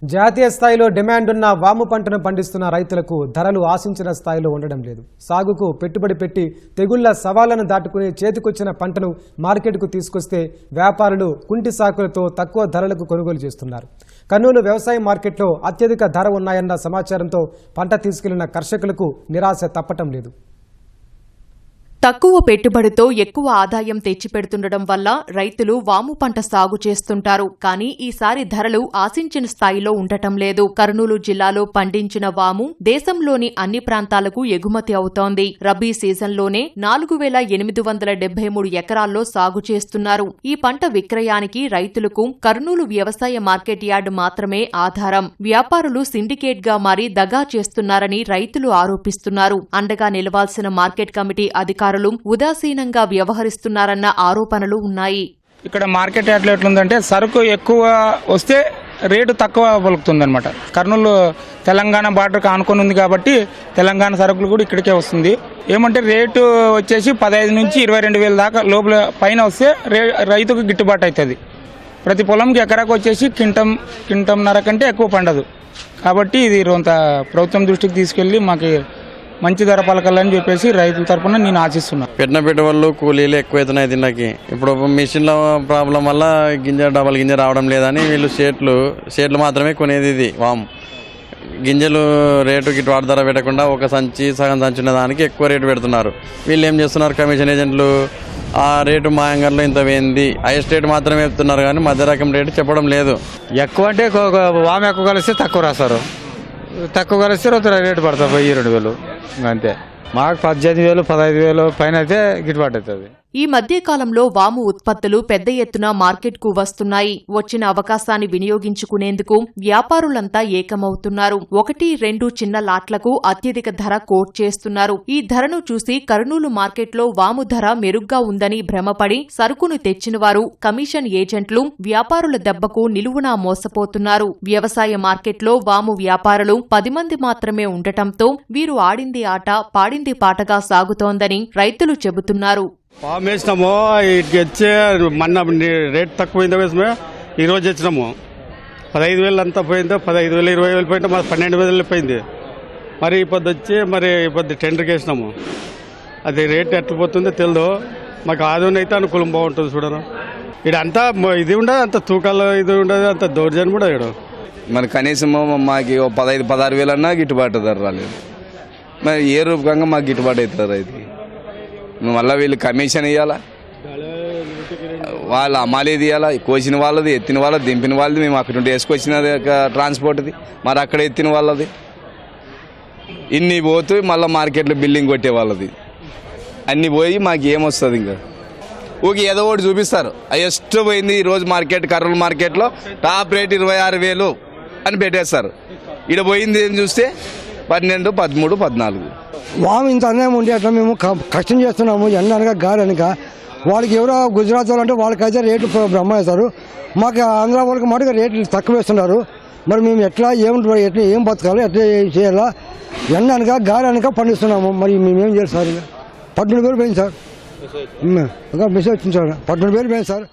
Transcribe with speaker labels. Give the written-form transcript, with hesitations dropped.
Speaker 1: జాతీయ స్థాయిలో డిమాండ్ ఉన్న వాము పంటను పండిస్తున్న రైతులకు ధరలు ఆశించిన స్థాయిలో ఉండడం లేదు. సాగుకు పెట్టుబడి పెట్టి తెగుళ్ల సవాళ్లను దాటుకుని చేతికొచ్చిన పంటను మార్కెట్కు తీసుకొస్తే వ్యాపారులు కుంటి సాకులతో తక్కువ ధరలకు కొనుగోలు చేస్తున్నారు. కర్నూలు వ్యవసాయ మార్కెట్లో అత్యధిక ధర ఉన్నాయన్న సమాచారంతో పంట తీసుకెళ్లిన కర్షకులకు నిరాశ తప్పటం లేదు.
Speaker 2: తక్కువ పెట్టుబడితో ఎక్కువ ఆదాయం తెచ్చిపెడుతుండడం వల్ల రైతులు వాము పంట సాగు చేస్తుంటారు. కానీ ఈసారి ధరలు ఆశించిన స్థాయిలో ఉండటం లేదు. కర్నూలు జిల్లాలో పండించిన వాము దేశంలోని అన్ని ప్రాంతాలకు ఎగుమతి అవుతోంది. రబీ సీజన్లోనే 4,873 ఎకరాల్లో సాగు చేస్తున్నారు. ఈ పంట విక్రయానికి రైతులకు కర్నూలు వ్యవసాయ మార్కెట్ యార్డ్ మాత్రమే ఆధారం. వ్యాపారులు సిండికేట్ గా మారి దగా చేస్తున్నారని రైతులు ఆరోపిస్తున్నారు. అండగా నిలవాల్సిన మార్కెట్ కమిటీ అధికారులు ఉదాసీనంగా వ్యవహరిస్తున్నారన్న ఆరోపణలు ఉన్నాయి.
Speaker 3: ఇక్కడ మార్కెట్ యార్డ్లో ఎట్లుందంటే సరుకు ఎక్కువ వస్తే రేటు తక్కువ పలుకుతుందన్నమాట. కర్నూలు తెలంగాణ బార్డర్కి ఆనుకొని ఉంది కాబట్టి తెలంగాణ సరుకులు కూడా ఇక్కడికే వస్తుంది. ఏమంటే రేటు వచ్చేసి 15 నుంచి 22,000 దాకా లోపల పైన వస్తే రైతుకు గిట్టుబాటు అవుతుంది. ప్రతి పొలంకి ఎకరాకు వచ్చేసి కింటంన్నర కంటే ఎక్కువ పండదు. కాబట్టి ఇది కొంత ప్రభుత్వం దృష్టికి తీసుకెళ్లి మాకు మంచి ధర పలకాలని చెప్పేసి రైతుల తరఫున నేను ఆశిస్తున్నాను.
Speaker 4: పెట్టిన పెట్టుబడులు కూలీలు ఎక్కువైతున్నాయి. దీనికి ఇప్పుడు మిషన్ల ప్రాబ్లం వల్ల డబల్ గింజ రావడం లేదని వీళ్ళు షేట్లు మాత్రమే కొనేది. ఇది వాము గింజలు రేటు గిట్టుబాటు ధర పెట్టకుండా ఒక సంచి సగం సంచి ఉన్న దానికి ఎక్కువ రేటు పెడుతున్నారు. వీళ్ళు ఏం చేస్తున్నారు, కమిషన్ ఏజెంట్లు ఆ రేటు మా యాంగర్లో ఇంత వేయింది హైయెస్ట్ రేటు మాత్రమే చెప్తున్నారు కానీ మధ్య రకం రేటు చెప్పడం లేదు.
Speaker 5: ఎక్కువ అంటే వాము ఎక్కువ కలిస్తే తక్కువ రాస్తారు, తక్కువ కలిస్తే రేటు పడతాయి 2,000 అంతే. మాకు 18,000 15,000 పైన అయితే గిట్టుబాటు అవుతుంది.
Speaker 2: ఈ మధ్య కాలంలో వాము ఉత్పత్తులు పెద్ద ఎత్తున మార్కెట్కు వస్తున్నాయి. వచ్చిన అవకాశాన్ని వినియోగించుకునేందుకు వ్యాపారులంతా ఏకమవుతున్నారు. 1-2 చిన్న లాట్లకు అత్యధిక ధర కోట్ చేస్తున్నారు. ఈ ధరను చూసి కర్నూలు మార్కెట్లో వాము ధర మెరుగ్గా ఉందని భ్రమపడి సరుకును తెచ్చినవారు కమిషన్ ఏజెంట్లు వ్యాపారుల దెబ్బకు నిలువునా మోసపోతున్నారు. వ్యవసాయ మార్కెట్లో వాము వ్యాపారులు 10 మంది మాత్రమే ఉండటంతో వీరు ఆడింది ఆట పాడింది పాటగా సాగుతోందని రైతులు చెబుతున్నారు.
Speaker 6: పాము వేసినాము, ఇటుకి వచ్చే మొన్న రేట్ తక్కువైందో వేసమే ఈరోజు వచ్చినాము. 15,000 అంతా పోయిందో, 15,000 20,000 పోయిందో, మరి 12,000 పోయింది. మరి ఇప్పుడు వచ్చి ఇప్పుడు టెండర్కి వేసినాము. అది రేట్ ఎట్లా పోతుందో తెలియదు. మాకు ఆదోని అయితే అనుకూలం బాగుంటుంది చూడరు. ఇక్కడ అంతా ఇది ఉండదు, అంత తూకాలు ఇది ఉండదు, అంత దౌర్జన్యం కూడా ఇక్కడ.
Speaker 7: మరి కనీసం మాకు 15,000-16,000 అన్నా గిట్టుబాటు ధర రాలేదు. మరి ఏ రూపకంగా మాకు గిట్టుబాటు అవుతుంది రైతుకి? మళ్ళీ వీళ్ళు కమిషన్ ఇవ్వాలా, వాళ్ళు అమ్మాలి ఇవ్వాలా, కోసిన వాళ్ళది ఎత్తిన వాళ్ళది దింపిన వాళ్ళది, మేము అక్కడ నుండి వేసుకొచ్చినది ట్రాన్స్పోర్ట్ది, మరి అక్కడ ఎత్తిన వాళ్ళది ఇన్ని పోతూ మళ్ళీ మార్కెట్లో బిల్డింగ్ కొట్టే వాళ్ళది అన్ని పోయి మాకు ఏమొస్తుంది? ఇంకా ఊకి ఏదో ఒకటి చూపిస్తారు. హైయెస్ట్ పోయింది ఈరోజు మార్కెట్ కర్నూలు మార్కెట్లో టాప్ రేట్ 26,000 అని పెట్టేస్తారు. ఇక్కడ పోయింది ఏం చూస్తే 12, 13, 14.
Speaker 8: వాము ఇంత అన్యాయం ఉండి అట్లా మేము కష్టం చేస్తున్నాము. ఎండ అనగా గాలి అనగా వాళ్ళకి ఎవరో గుజరాత్ వాళ్ళు అంటే వాళ్ళకైతే రేట్లు బ్రహ్మ వేస్తారు. మాకు ఆంధ్ర వాళ్ళకి మటుకు రేట్లు తక్కువ వేస్తున్నారు. మరి మేము ఎట్లా ఏం బతకాలి, ఎట్లా చేయాలా? ఎండ అనగా గాలి అనగా పండిస్తున్నాము. మరి మేమేం చేయాలి సార్? 12,000 పోయింది సార్. మెసేజ్ వచ్చింది సార్, 12,000 పోయింది సార్.